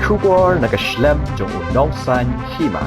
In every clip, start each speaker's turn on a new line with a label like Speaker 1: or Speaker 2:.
Speaker 1: Shubor nakaslem jong unongsan Hima.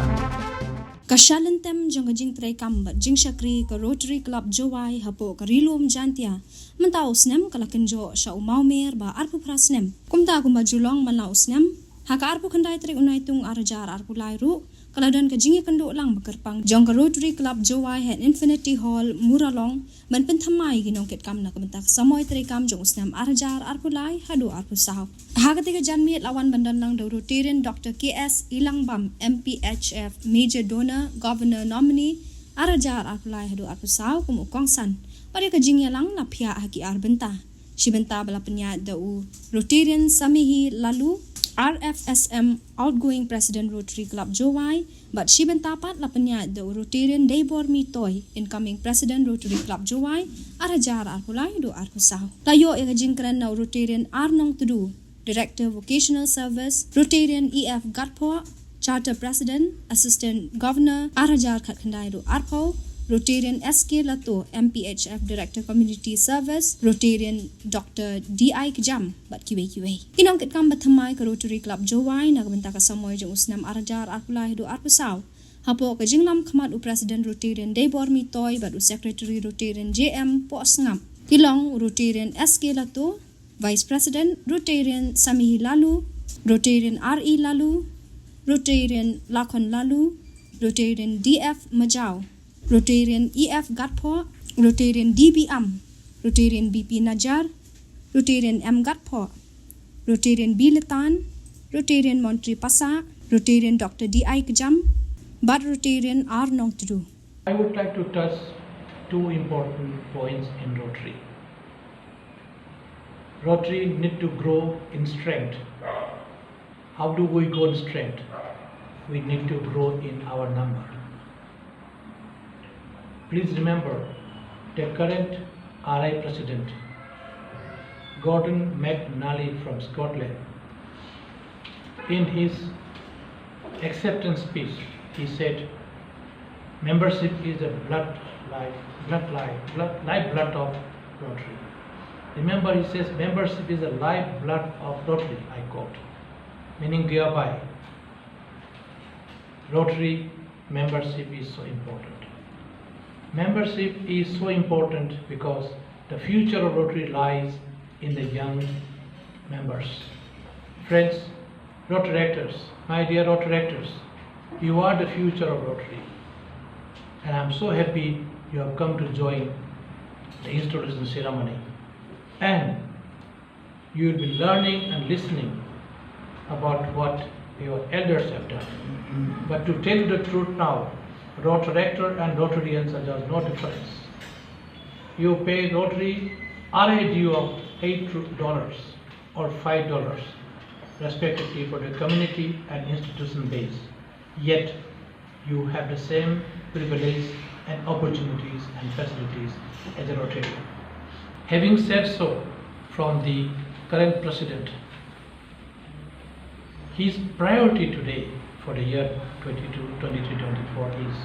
Speaker 2: Kasyalantem jong jing tray kambat jing syakri ke Rotary Club Jowai hapo ke rilum jantia mentau snem kalakenjo sya umaumer ba arpu prasnem kumta kumba julong manau snem haka arpu kendai tray unaitung arjar arpu lairu kaladan ke jingi kenduk lang bekerpang jong ke Rotary Club Jowai hen Infinity Hall muralong men Pynthymmai gi Nongkitkam na kementak Samoi tray kam jong snem arjar arpu lai hadu arpu sahau haka tiga janmi lawan bandan nang do Rotarian Dr. KS Ilangbam MPHF Major Donor Governor Nominee arajar arpulai hadu arpusau kum ukongsan pada kejingnya lang na pihak haki Bynta si Bynta bala penyat dau Rotarian Samihi lalu RFSM outgoing President Rotary Club Jowai but si Bynta pat la penyat dau Rotarian Daybor Mitoy incoming President Rotary Club Jowai arajar arpulai hadu arpusau layo ya kejing keren na Rotarian Arnong Tudu Director Vocational Service Rotarian EF Gatpo Charter President, Assistant Governor, Arajar Khatkhandairu Arpo, Rotarian SK Lato, MPHF Director Community Service, Rotarian Dr. D.I. Kjam, but QA. Nongkitkam Pynthymmai ke Rotary Club Jowai, nagbenta ka Samoi jeng usnam Arajar Arpulai hidu Arpusau. Hapo ke jinglam khamat u President Rotarian Daybor Mitoy, but u Secretary Rotarian JM Po Sngam. Kilong Rotarian SK Lato, Vice President Rotarian Samihi Lalu, Rotarian RE Lalu, Rotarian Lakon Lalu, Rotarian DF Majau, Rotarian EF Gatpo, Rotarian DB Rotarian BP Najar, Rotarian M Gatpo, Rotarian B Letan, Rotarian Montri Pasa, Rotarian Dr. D.I. Kjam, but Rotarian R. Nongtudu.
Speaker 3: I would like to touch two important points in Rotary. Rotary need to grow in strength. How do we grow in strength? We need to grow in our number. Please remember the current RI President, Gordon McNally from Scotland, in his acceptance speech, he said, membership is the lifeblood of Rotary. Remember, he says membership is the lifeblood of Rotary, I quote, meaning Jowai. Rotary membership is so important. Membership is so important because the future of Rotary lies in the young members. Friends, Rotaractors, my dear Rotaractors, you are the future of Rotary. And I am so happy you have come to join the introduction ceremony. And you will be learning and listening about what your elders have done. But to tell you the truth now, Rotaractor and Rotarians are just no difference. You pay Rotary RA due of $8 or $5 respectively for the community and institution base. Yet you have the same privilege and opportunities and facilities as a Rotarian. Having said so, from the current President, his priority today for the year 22-23-24 is,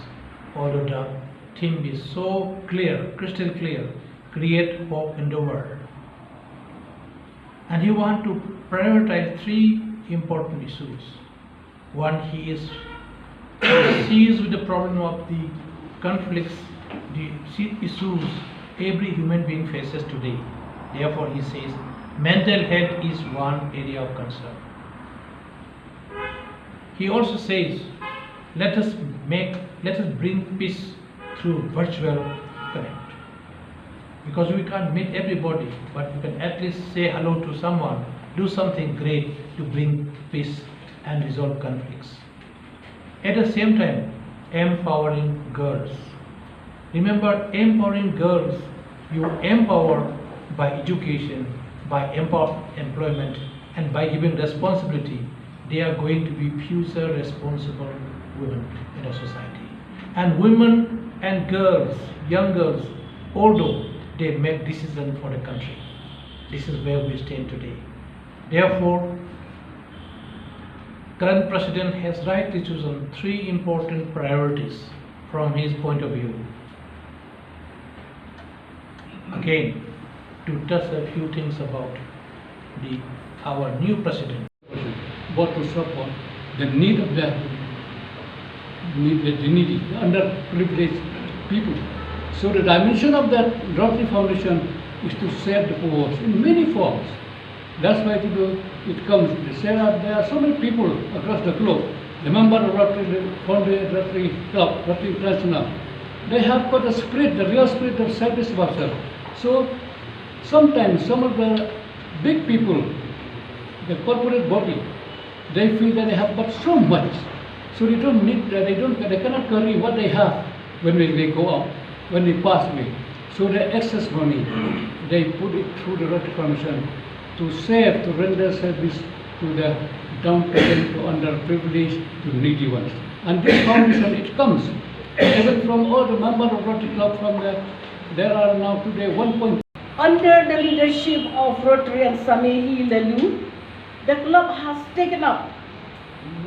Speaker 3: although the theme is so clear, crystal clear, create hope in the world. And he wants to prioritize three important issues. One, he is seized with the problem of the conflicts, the issues every human being faces today. Therefore, he says mental health is one area of concern. He also says, let us bring peace through virtual connect. Because we can't meet everybody, but we can at least say hello to someone, do something great to bring peace and resolve conflicts. At the same time, empowering girls. Remember, empowering girls, you empower by education, by employment, and by giving responsibility. They are going to be future responsible women in a society. And women and girls, young girls, although they make decisions for the country, this is where we stand today. Therefore, current President has rightly chosen three important priorities from his point of view. Again, to touch a few things about our new President.
Speaker 4: both to support the need of the needy, the underprivileged people. So the dimension of that Rotary Foundation is to serve the poor in many forms. That's why it comes. There are so many people across the globe. The member of Rotary Club, Rotary International, they have got a spirit, the real spirit of service worker. So sometimes some of the big people, the corporate body, they feel that they have got so much, so they don't need, they cannot carry what they have when they go out, when they pass away. So the excess money, they put it through the Rotary Foundation to save, to render service to the downtrodden, to underprivileged, to needy ones. And this foundation, it comes even from all the members of Rotary Club. There are now today 1.
Speaker 5: Under the leadership of Rotary and Samoi Lalu, the club has taken up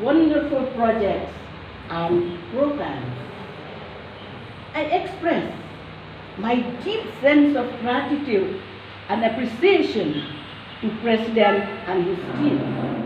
Speaker 5: wonderful projects and programs. I express my deep sense of gratitude and appreciation to President and his team.